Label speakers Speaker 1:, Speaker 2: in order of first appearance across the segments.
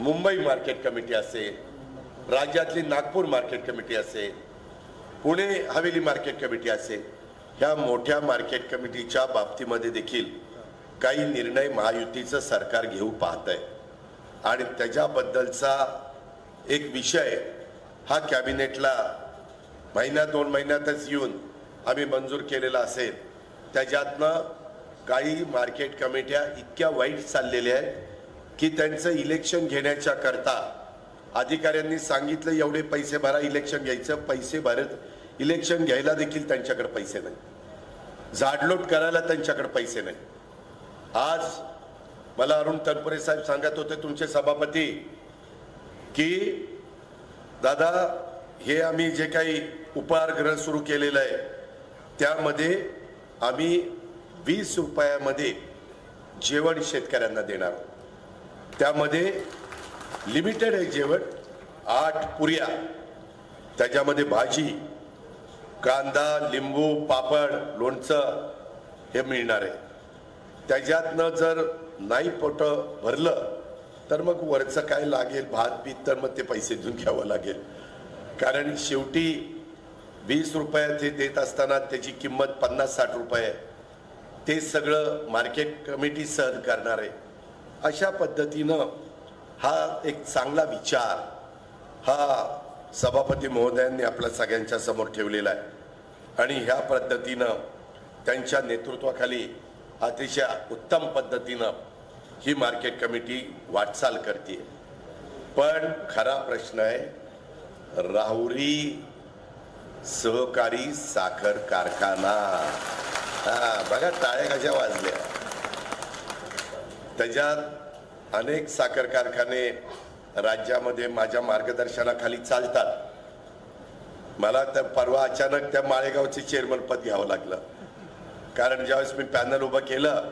Speaker 1: Mumbai market committee असेल, राज्यातली Nagpur market committee असेल, पुणे हवेली मार्केट कमिटी असेल, ह्या मोठ्या मार्केट कमिटीच्या बाबतीमध्ये देखील काही निर्णय महायुतीचं सरकार घेऊ पाहतंय आणि त्याच्याबद्दलचा एक विषय हा कॅबिनेटला महिन्यात 2 महिन्यातच येऊन आम्ही मंजूर केलेला असेल। त्याच्यातनं काही मार्केट कमिट्या इतक्या वाईट चाललेल्या आहेत की त्यांचं इलेक्शन घेण्याच्या करता अधिकाऱ्यांनी सांगितलं एवढे पैसे भरा इलेक्शन घ्यायचं, पैसे भरत इलेक्शन घ्यायला देखील त्यांच्याकडे पैसे नाही, झाडलोट करायला त्यांच्याकडे पैसे नाही। आज मला अरुण तनपुरे साहेब सांगत होते तुमचे सभापती की दादा हे आम्ही जे काही उपहारगृह सुरू केलेलं आहे त्यामध्ये आम्ही 20 रुपयामध्ये जेवण शेतकऱ्यांना देणार। त्यामध्ये लिमिटेड आहे जेवण, 8 पुऱ्या, त्याच्यामध्ये भाजी, कांदा, लिंबू, पापड, लोणचं हे मिळणार आहे। त्याच्यातनं जर नाही पोट भरलं तर मग वरचं काय लागेल भात पीत तर मग ते पैसे देऊन घ्यावं लागेल, कारण शेवटी 20 रुपयात हे देत असताना त्याची किंमत 50-60 रुपये आहे। ते सगळं मार्केट कमिटी सहन करणार आहे। अशा पद्धतीनं हा एक चांगला विचार हा सभापती महोदयांनी आपल्या सगळ्यांच्या समोर ठेवलेला आहे आणि ह्या पद्धतीनं त्यांच्या नेतृत्वाखाली अतिशय उत्तम पद्धतीनं ही मार्केट कमिटी वाटचाल करते। पण खरा प्रश्न आहे राहुरी सहकारी साखर कारखाना, बघा टाळ्या कशा वाजल्या। त्याच्यात अनेक साखर कारखाने राज्यामध्ये माझ्या मार्गदर्शनाखाली चालतात। मला तर परवा अचानक त्या माळेगावचे चेअरमन पद घ्यावं लागलं, कारण ज्यावेळेस मी पॅनल उभं केलं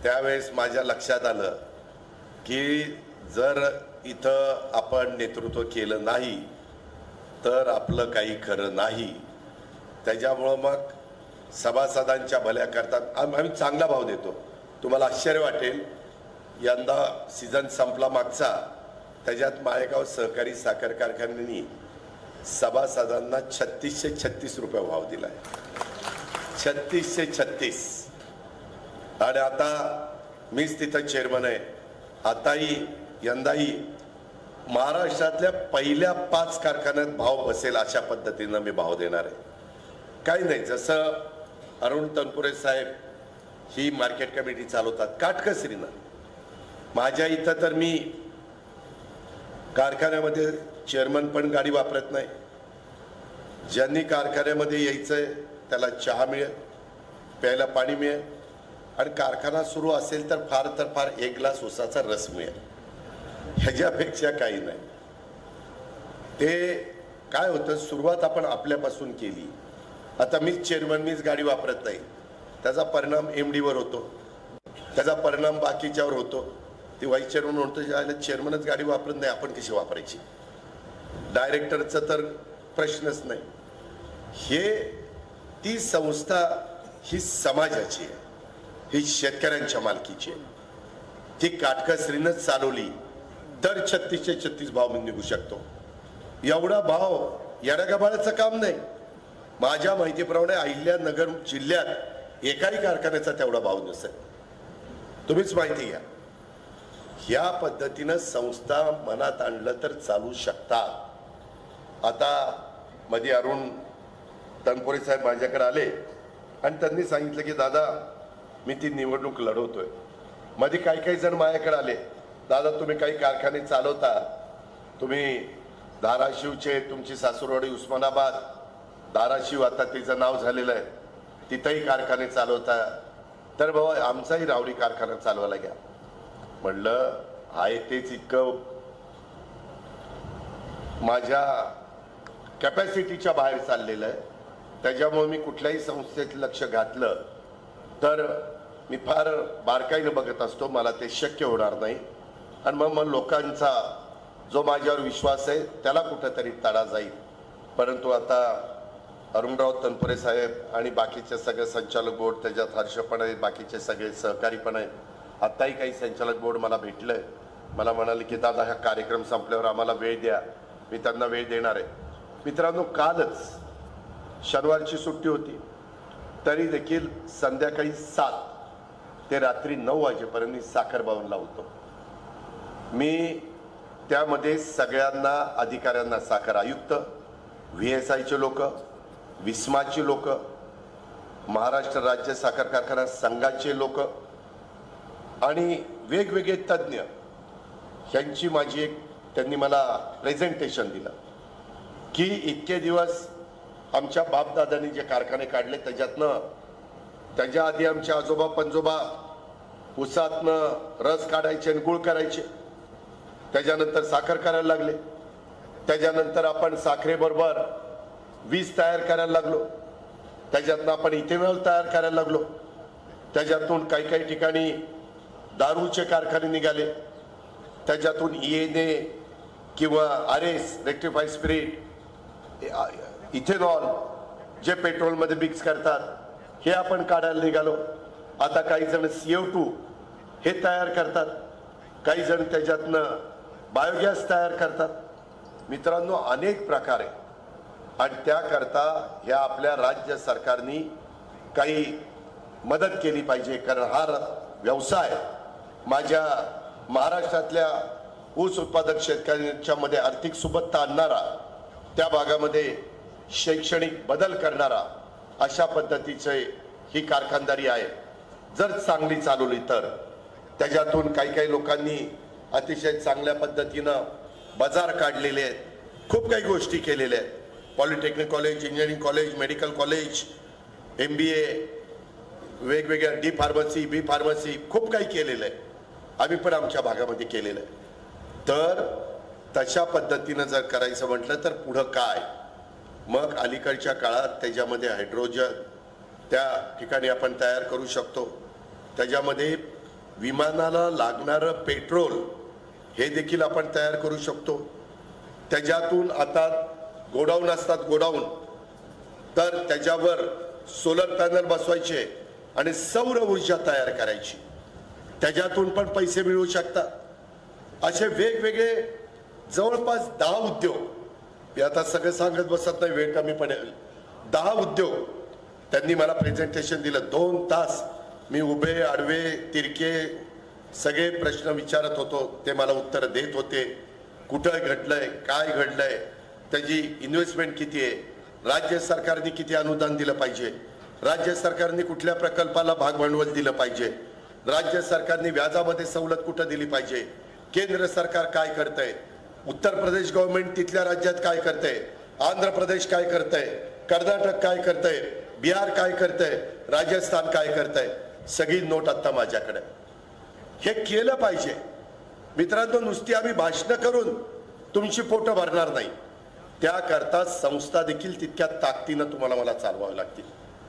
Speaker 1: त्यावेळेस माझ्या लक्षात आलं की जर इथं आपण नेतृत्व केलं नाही तर आपलं काही खरं नाही। त्याच्यामुळं मग सभासदांच्या भल्या करतात आम्ही चांगला भाव देतो। तुम्हाला आश्चर्य वाटेल, यंदा सीझन संपला मागचा, त्याच्यात माळेगाव सहकारी साखर कारखान्यांनी सभासदांना 3636 रुपये भाव दिलाय, 3636। आणि आता मीच तिथं चेअरमन आहे। आताही यंदाही महाराष्ट्रातल्या पहिल्या 5 कारखान्यात भाव बसेल अशा पद्धतीनं मी भाव देणार आहे। काही नाही, जसं अरुण तनपुरे साहेब ही मार्केट कमिटी चालवतात काटकसरीनं, माझ्या इथं तर मी कारखान्यामध्ये चेअरमन पण गाडी वापरत नाही। ज्यांनी कारखान्यामध्ये यायचंय त्याला चहा मिळेल, प्यायला पाणी मिळेल आणि कारखाना सुरू असेल तर फार 1 ग्लास उसाचा रस मिळेल, ह्याच्यापेक्षा काही नाही। ते काय होतं, सुरुवात आपण आपल्यापासून केली। आता मीच चेअरमन, मीच गाडी वापरत नाही, त्याचा परिणाम MD वर होतो, त्याचा परिणाम बाकीच्यावर होतो। ते व्हाईस चेअरमन म्हणतो ज्याला चेअरमनच गाडी वापरत नाही आपण कशी वापरायची, डायरेक्टरचा तर प्रश्नच नाही। हे ती संस्था ही समाजाची आहे, ही शेतकऱ्यांच्या मालकीची आहे। ती काटकसरीनंच चालवली तर 3636 भाव मी निघू शकतो। एवढा भाव येड्यागबाळाचं काम नाही। माझ्या माहितीप्रमाणे अहिल्यानगर जिल्ह्यात एकाही कारखान्याचा तेवढा भाव नसेल, तुम्हीच माहिती घ्या। ह्या पद्धतीनं संस्था मनात आणलं तर चालू शकतात। आता मध्ये अरुण तनपुरे साहेब माझ्याकडे आले आणि त्यांनी सांगितलं की दादा मी ती निवडणूक लढवतोय। मध्ये काही जण माझ्याकडे आले, दादा तुम्ही काही कारखाने चालवता, तुम्ही धाराशिवचे, तुमची सासूरवाडी उस्मानाबाद, धाराशिव आता तिचं नाव झालेलं आहे, तिथंही कारखाने चालवता, तर बाबा आमचाही रावरी कारखाना चालवायला घ्या। म्हणलं आहे तेच इतकं माझ्या कॅपॅसिटीच्या बाहेर चाललेलं आहे, त्याच्यामुळे मी कुठल्याही संस्थेत लक्ष घातलं तर मी फार बारकाईनं बघत असतो, मला ते शक्य होणार नाही। आणि मग लोकांचा जो माझ्यावर विश्वास आहे त्याला कुठेतरी तडा जाईल। परंतु आता अरुणराव तनपुरे साहेब आणि बाकीचे सगळे संचालक बोर्ड, त्याच्यात हर्ष पण आहेत, बाकीचे सगळे सहकारी पण आहेत, आत्ताही काही संचालक बोर्ड मला भेटलंय मला म्हणाले की दादा हा कार्यक्रम संपल्यावर आम्हाला वेळ द्या. मी त्यांना वेळ देणार आहे. मित्रांनो, कालच शनिवारची सुट्टी होती, तरी देखील संध्याकाळी 7 ते रात्री 9 वाजेपर्यंत साखर भवनला होतो. मी त्यामध्ये सगळ्यांना अधिकाऱ्यांना, साखर आयुक्त, VSIचे लोक, विस्माचे लोक, महाराष्ट्र राज्य साखर कारखाना संघाचे लोक आणि वेगवेगळे तज्ज्ञ यांची माझी त्यांनी मला प्रेझेंटेशन दिलं की इतके दिवस आमच्या बापदादांनी जे कारखाने काढले त्याच्यातनं, त्याच्या आधी आमच्या आजोबा पंजोबा ऊसातनं रस काढायचे आणि गुळ करायचे, त्याच्यानंतर साखर करायला लागले, त्याच्यानंतर आपण साखरेबरोबर वीज तयार करायला लागलो, त्याच्यातनं आपण इथेनॉल तयार करायला लागलो, त्याच्यातून काही काही ठिकाणी दारूचे कारखाने निघाले, त्याच्यातून ENA किंवा RS रेक्टिफाईड स्पिरिट, इथेनॉल जे पेट्रोलमध्ये मिक्स करतात हे आपण काढायला निघालो. आता काही जण CO2 हे तयार करतात, काही जण त्याच्यातनं बायोगॅस तयार करतात. मित्रांनो, अनेक प्रकारे, आणि त्याकरता ह्या आपल्या राज्य सरकारने काही मदत केली पाहिजे. कारण हा व्यवसाय माझ्या महाराष्ट्रातल्या ऊस उत्पादक शेतकऱ्यांच्या मध्ये आर्थिक सुबत्ता आणणारा, त्या भागामध्ये शैक्षणिक बदल करणारा अशा पद्धतीचे ही कारखानदारी आहे. जर चांगली चालवली तर त्याच्यातून काही काही लोकांनी अतिशय चांगल्या पद्धतीनं बाजार काढलेले आहेत, खूप काही गोष्टी केलेल्या आहेत. Polytechnic college, engineering college, medical college, MBA, वेगवेगळ्या D फार्मसी, B फार्मसी, खूप काही केलेलं आहे. आम्ही पण आमच्या भागामध्ये केलेलं आहे. तर तशा पद्धतीनं जर करायचं म्हटलं तर पुढं काय, मग अलीकडच्या काळात त्याच्यामध्ये हायड्रोजन त्या ठिकाणी आपण तयार करू शकतो. त्याच्यामध्ये विमानाला लागणारं पेट्रोल हे देखील आपण तयार करू शकतो. त्याच्यातून आता गोडाऊन असतात, गोडाऊन, तर त्याच्यावर सोलर पॅनल बसवायचे आणि सौर ऊर्जा तयार करायची, त्याच्यातून पण पैसे मिळू शकतात. असे वेगवेगळे जवळपास 10 उद्योग, मी आता सगळं सांगत बसत नाही, वेळ कमी पडेल. 10 उद्योग त्यांनी मला प्रेझेंटेशन दिलं. 2 तास मी उभे आडवे तिरके सगळे प्रश्न विचारत होतो, ते मला उत्तर देत होते. कुठं घडलंय, काय घडलंय, त्याची इन्व्हेस्टमेंट किती आहे, राज्य सरकारने किती अनुदान दिलं पाहिजे, राज्य सरकारने कुठल्या प्रकल्पाला भाग भांडवल दिलं पाहिजे, राज्य सरकारने व्याजामध्ये सवलत कुठं दिली पाहिजे, केंद्र सरकार काय करतंय, उत्तर प्रदेश गव्हर्नमेंट तिथल्या राज्यात काय करतंय, आंध्र प्रदेश काय करतंय, कर्नाटक काय करतंय, बिहार काय करतंय, राजस्थान काय करतंय, सगळी नोट आता माझ्याकडे. हे केलं पाहिजे मित्रांनो. नुसती आम्ही भाषणं करून तुमची पोटं भरणार नाही, त्याकरता संस्था देखील तितक्या ताकदीनं तुम्हाला मला चालवावी लागतील.